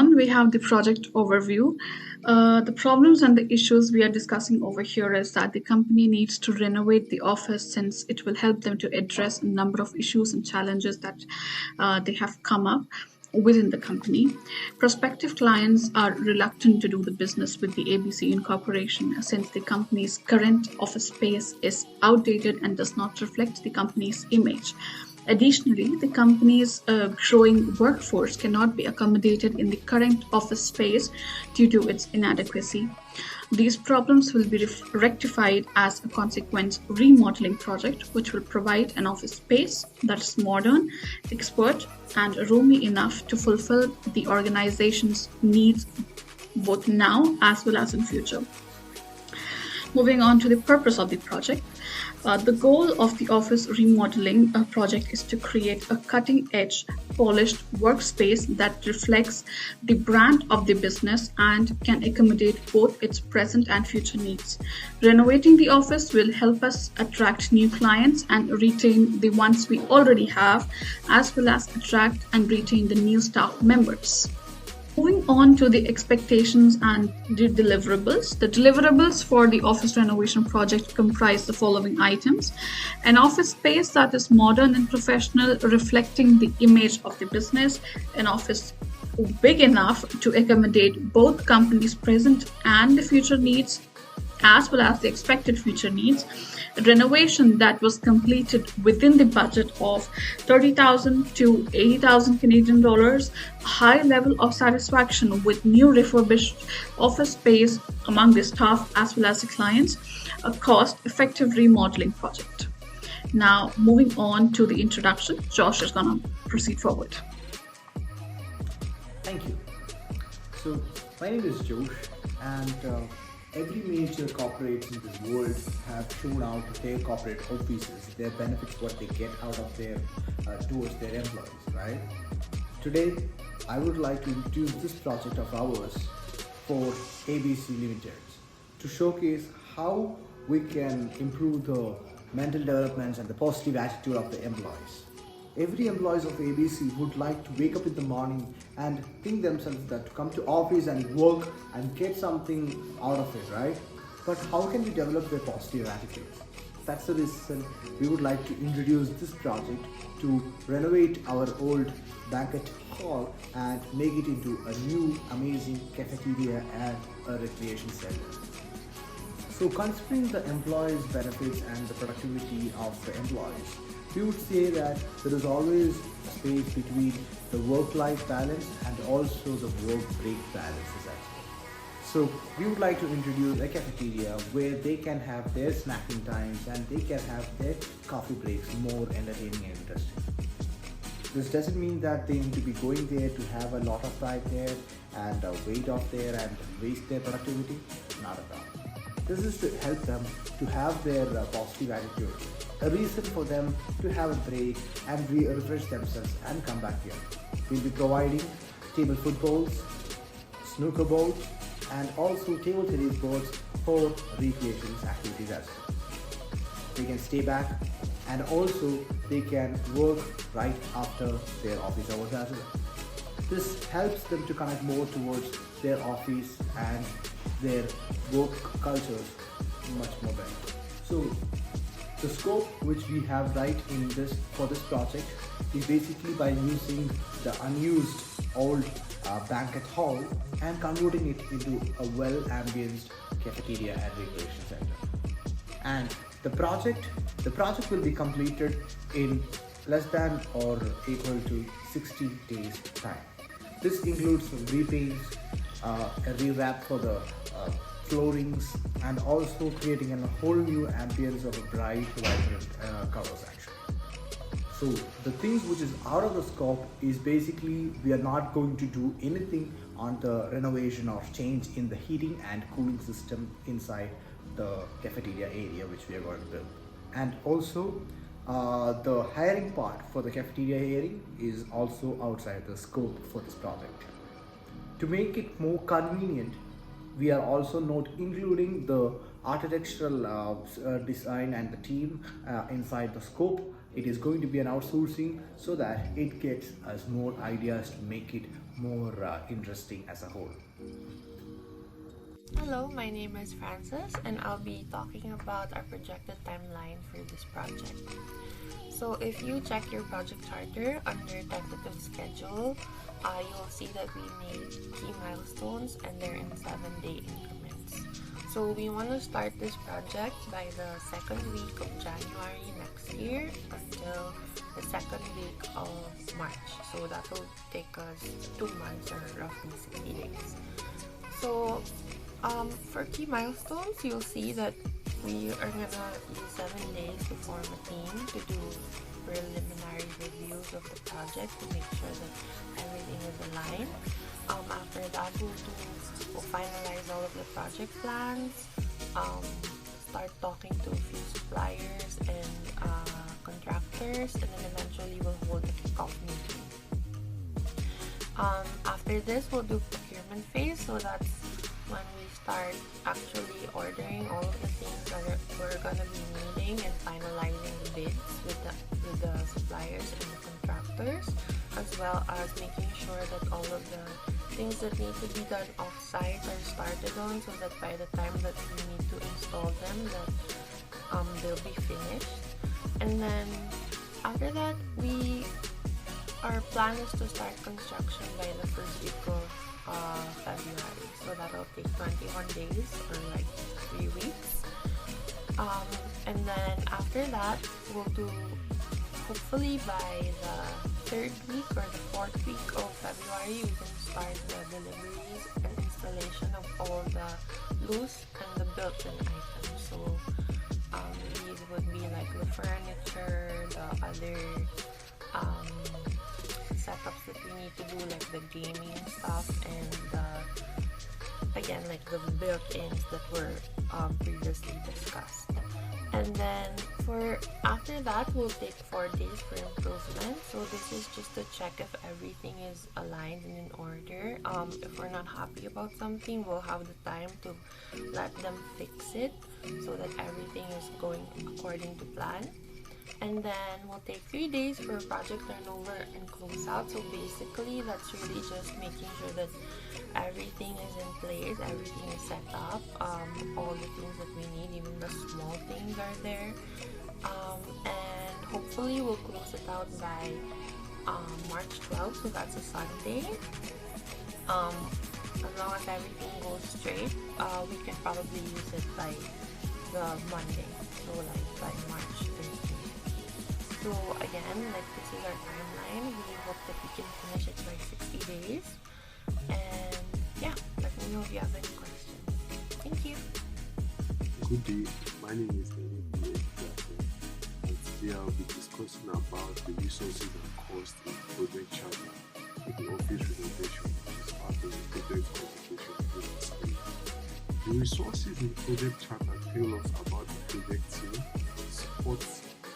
on, we have the project overview. The problems and the issues we are discussing over here is that the company needs to renovate the office since it will help them to address a number of issues and challenges that they have come up within the company. Prospective clients are reluctant to do the business with the ABC Incorporation since the company's current office space is outdated and does not reflect the company's image. Additionally, the company's growing workforce cannot be accommodated in the current office space due to its inadequacy. These problems will be rectified as a consequent remodeling project, which will provide an office space that is modern, expert, and roomy enough to fulfill the organization's needs both now as well as in future. Moving on to the purpose of the project. The goal of the office remodeling project is to create a cutting-edge, polished workspace that reflects the brand of the business and can accommodate both its present and future needs. Renovating the office will help us attract new clients and retain the ones we already have, as well as attract and retain the new staff members. Moving on to the expectations and the deliverables. The deliverables for the office renovation project comprise the following items: an office space that is modern and professional, reflecting the image of the business, an office big enough to accommodate both companies' present and the future needs, as well as the expected future needs, a renovation that was completed within the budget of 30,000 to 80,000 Canadian dollars, a high level of satisfaction with new refurbished office space among the staff as well as the clients, a cost-effective remodeling project. Now, moving on to the introduction, Josh is going to proceed forward. Thank you. So, my name is Josh, and every major corporates in this world have shown out their corporate offices, their benefits, what they get out of their towards their employees, right? Today, I would like to introduce this project of ours for ABC Limited to showcase how we can improve the mental developments and the positive attitude of the employees. Every employees of ABC would like to wake up in the morning and think themselves that to come to office and work and get something out of it, right? But how can we develop their positive attitudes? That's the reason we would like to introduce this project to renovate our old banquet hall and make it into a new amazing cafeteria and a recreation center. So considering the employees' benefits and the productivity of the employees, we would say that there is always a space between the work-life balance and also the work-break balance as well. So we would like to introduce a cafeteria where they can have their snacking times and they can have their coffee breaks more entertaining and interesting. This doesn't mean that they need to be going there to have a lot of time there and wait off there and waste their productivity. Not at all. This is to help them to have their positive attitude, a reason for them to have a break and refresh themselves and come back here. We'll be providing table footballs, snooker boards, and also table tennis boards for recreation activities as well. They can stay back and also they can work right after their office hours as well. This helps them to connect more towards their office and their work cultures much more better. So the scope which we have right in this for this project is basically by using the unused old banquet hall and converting it into a well-ambience cafeteria and recreation center. And the project will be completed in less than or equal to 60 days time. This includes repaints, a rewrap for the floorings, and also creating a whole new ambience of a bright, vibrant color section. So the things which is out of the scope is basically we are not going to do anything on the renovation or change in the heating and cooling system inside the cafeteria area which we are going to build. And also the hiring part for the cafeteria area is also outside the scope for this project. To make it more convenient, we are also not including the architectural design and the team inside the scope. It is going to be an outsourcing so that it gets us more ideas to make it more interesting as a whole. Hello, my name is Francis, and I'll be talking about our projected timeline for this project. So, if you check your project charter under tentative schedule, you'll see that we made key milestones and they're in 7-day increments. So, we want to start this project by the second week of January next year until the second week of March. So, that will take us 2 months or roughly 60 days. So, for key milestones, you'll see that we are gonna use 7 days to form a team to do preliminary reviews of the project to make sure that everything is aligned. After that, we'll finalize all of the project plans, um, start talking to a few suppliers and contractors, and then eventually we'll hold a kickoff meeting. After this, we'll do procurement phase. So that's when we start actually ordering all of the things that we're gonna be needing and finalizing the bids with the suppliers and the contractors, as well as making sure that all of the things that need to be done off-site are started on, so that by the time that we need to install them, that they'll be finished. And then after that, our plan is to start construction by the first week of February. So that'll take 21 days or like 3 weeks. And then after that, we'll do hopefully by the third week or the fourth week of February, we can start the deliveries and installation of all the loose and the built-in items. So these would be like the furniture, the other um, setups that we need to do, like the gaming stuff and again like the built-ins that were previously discussed. And then for after that, we'll take 4 days for improvement. So this is just to check if everything is aligned and in order. If we're not happy about something, we'll have the time to let them fix it so that everything is going according to plan. And then we'll take 3 days for project turnover and close out. So basically, that's really just making sure that everything is in place, everything is set up, all the things that we need, even the small things are there. And hopefully, we'll close it out by March 12th, so that's a Sunday. Um, as long as everything goes straight, we can probably use it by the Monday, so like by March 13th. So again, like this is our timeline. We hope that we can finish it by 60 days. And yeah, let me know if you have any questions. Thank you. Good day, my name is David and today I'll be discussing about the resources and costs in project charter for the office renovation, which is part of the project communication process. The resources in project charter tell us about the project team, support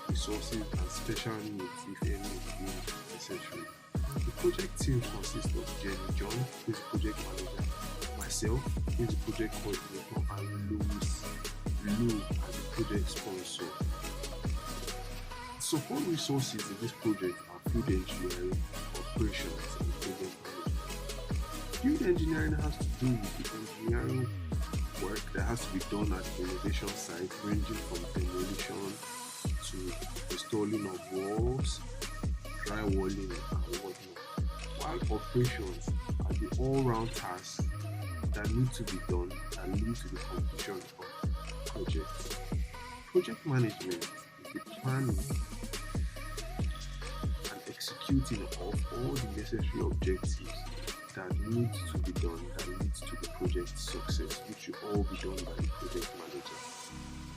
resources and special needs if any is deemed necessary. The project team consists of Jenny John, who is the project manager, myself, who is the project coordinator, and Lou as the project sponsor. Support resources in this project are field engineering, operations, and project management. Field engineering has to do with the engineering work that has to be done at the renovation site, ranging from demolition to installing of walls, drywalling, and whatnot. While operations are the all-round tasks that need to be done and lead to the completion of projects. Project management is the planning and executing of all the necessary objectives that need to be done that leads to the project success, which should all be done by the project manager.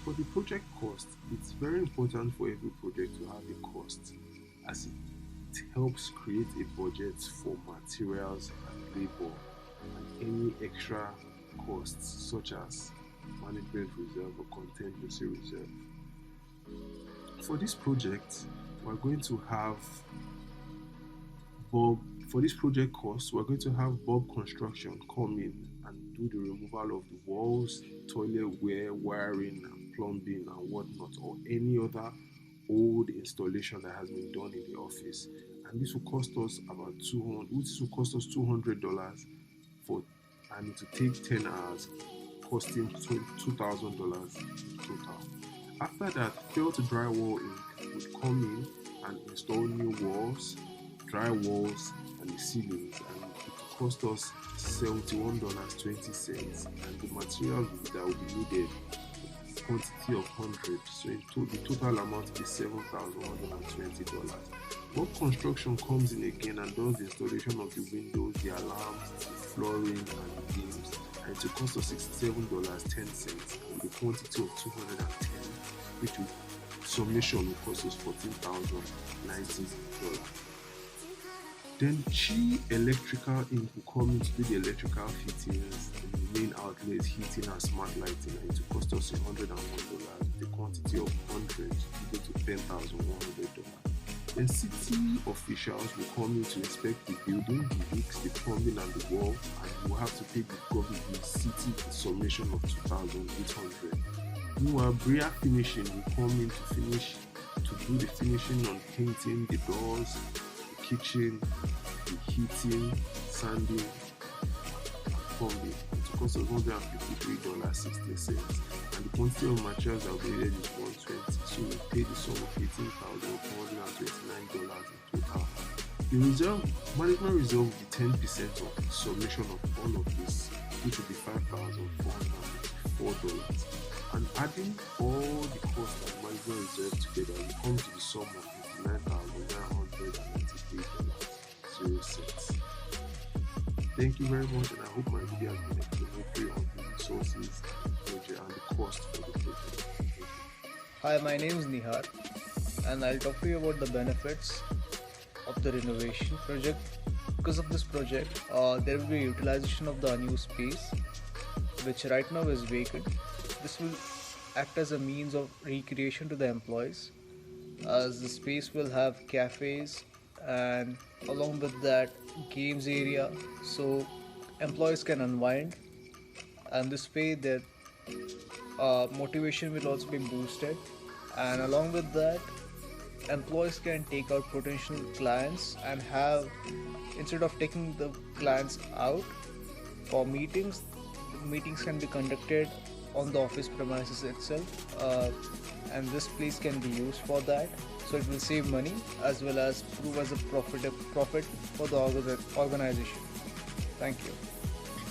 For the project cost, it's very important for every project to have a cost, as it helps create a budget for materials and labor and any extra costs such as management reserve or contingency reserve. For this project, we're going to have Bob. For this project cost, we're going to have Bob Construction come in and do the removal of the walls, toilet wear, wiring, and plumbing and whatnot, or any other old installation that has been done in the office, and this will cost us about 200. This will cost us $200 for, and it will take 10 hours, costing $2,000 total. After that, felt drywall Inc. would come in and install new walls, dry walls, and the ceilings, and it would cost us $71.20. And the materials that will be needed, quantity of 100, so the total amount is $7,120. Work construction comes in again and does the installation of the windows, the alarms, the flooring, and the beams, and it will cost us $67.10 with a quantity of 210, which will summation will cost us $14,090. Then Chi Electrical Inc. will come in to do the electrical fittings, the main outlet, heating, and smart lighting, and it will cost us $101. The quantity of 100 will go to $10,100. Then city officials will come in to inspect the building, the bricks, the plumbing, and the wall, and will have to pay the government, the city, a summation of $2,800. Meanwhile, Bria Finishing will come in to do the finishing on painting the doors, the kitchen, the heating, sanding, and plumbing. It will cost us $153.60, and the quantity of materials that will be needed is 120. So we pay the sum of $18,429 in total. The management reserve will be 10% of the summation of all of this, which will be $5,494. And adding all the costs and management reserve together, we come to the sum of $59,993.06. Thank you very much, and I hope my video has been explanatory on the resources, the project, and the cost for the project. Thank you. Hi, my name is Nihar, and I'll talk to you about the benefits of the renovation project. Because of this project, there will be utilization of the unused space, which right now is vacant. This will act as a means of recreation to the employees, as the space will have cafes and along with that games area, so employees can unwind, and this way their motivation will also be boosted, and along with that employees can take out potential clients and have, instead of taking the clients out for meetings, meetings can be conducted on the office premises itself, and this place can be used for that, so it will save money as well as prove as a profit for the organization. Thank you.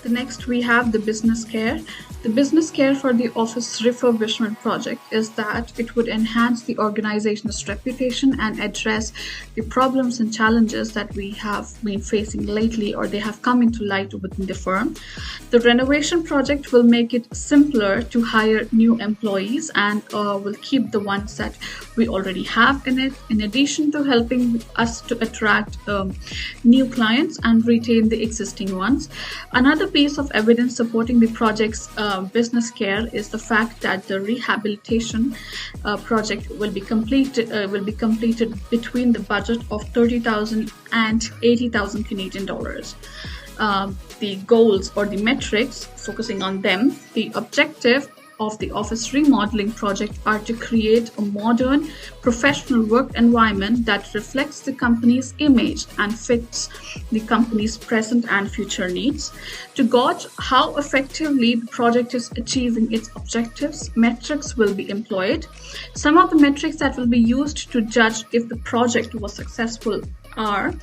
The next we have the business care. The business care for the office refurbishment project is that it would enhance the organization's reputation and address the problems and challenges that we have been facing lately or they have come into light within the firm. The renovation project will make it simpler to hire new employees and will keep the ones that we already have in it, in addition to helping us to attract new clients and retain the existing ones. Another piece of evidence supporting the project's business care is the fact that the rehabilitation project will be completed between the budget of 30,000 and 80,000 Canadian dollars. The goals or the metrics, focusing on them, the objective of the office remodeling project are to create a modern, professional work environment that reflects the company's image and fits the company's present and future needs. To gauge how effectively the project is achieving its objectives, metrics will be employed. Some of the metrics that will be used to judge if the project was successful are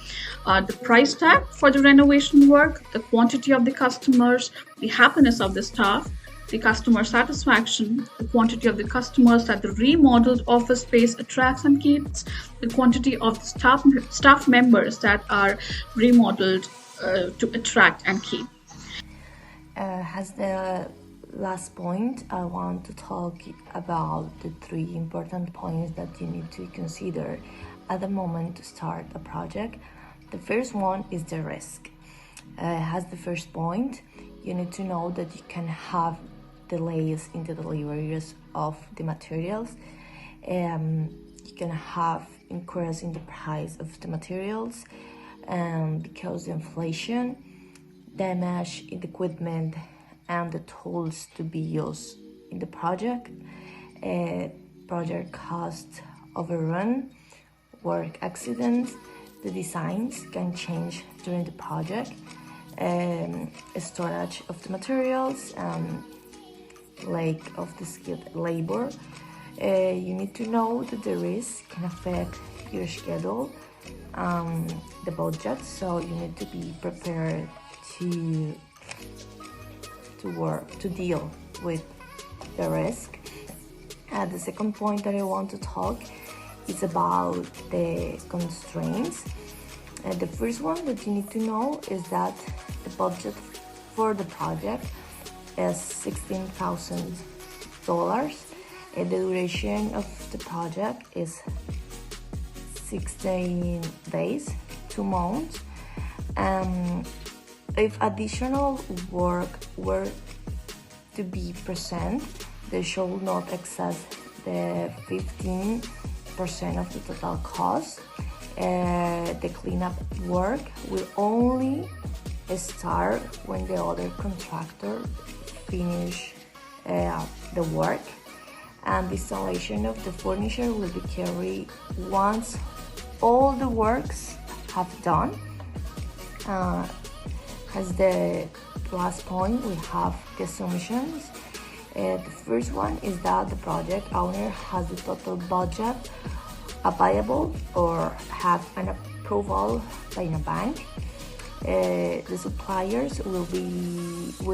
the price tag for the renovation work, the quantity of the customers, the happiness of the staff, the customer satisfaction, the quantity of the customers that the remodeled office space attracts and keeps, the quantity of the staff members that are remodeled to attract and keep. As the last point, I want to talk about the three important points that you need to consider at the moment to start a project. The first one is the risk. As the first point, you need to know that you can have delays in the deliveries of the materials. You can have increase in the price of the materials because of inflation, damage in the equipment and the tools to be used in the project, project cost overrun, work accidents, The designs can change during the project, storage of the materials, lack of the skilled labor. You need to know that the risk can affect your schedule, the budget, so you need to be prepared to deal with the risk. The second point that I want to talk is about the constraints. The first one that you need to know is that the budget for the project is $16,000. The duration of the project is 16 days, 2 months. If additional work were to be present, they should not exceed the 15% of the total cost. The cleanup work will only start when the other contractor finish the work, and the installation of the furniture will be carried once all the works have done. As the last point, we have the assumptions. The first one is that the project owner has the total budget available or have an approval by a bank. The suppliers will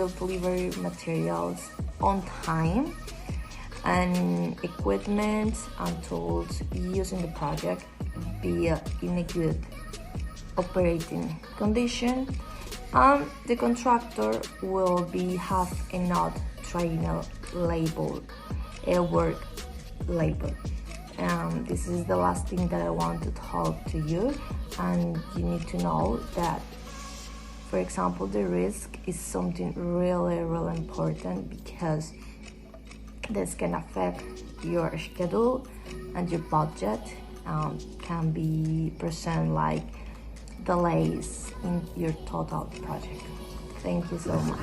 deliver materials on time, and equipment and tools used in the project be in a good operating condition, and the contractor will have enough trainer label, work label. This is the last thing that I want to talk to you, and you need to know that, for example, the risk is something really important, because this can affect your schedule and your budget. Can be present like delays in your total project. Thank you so much.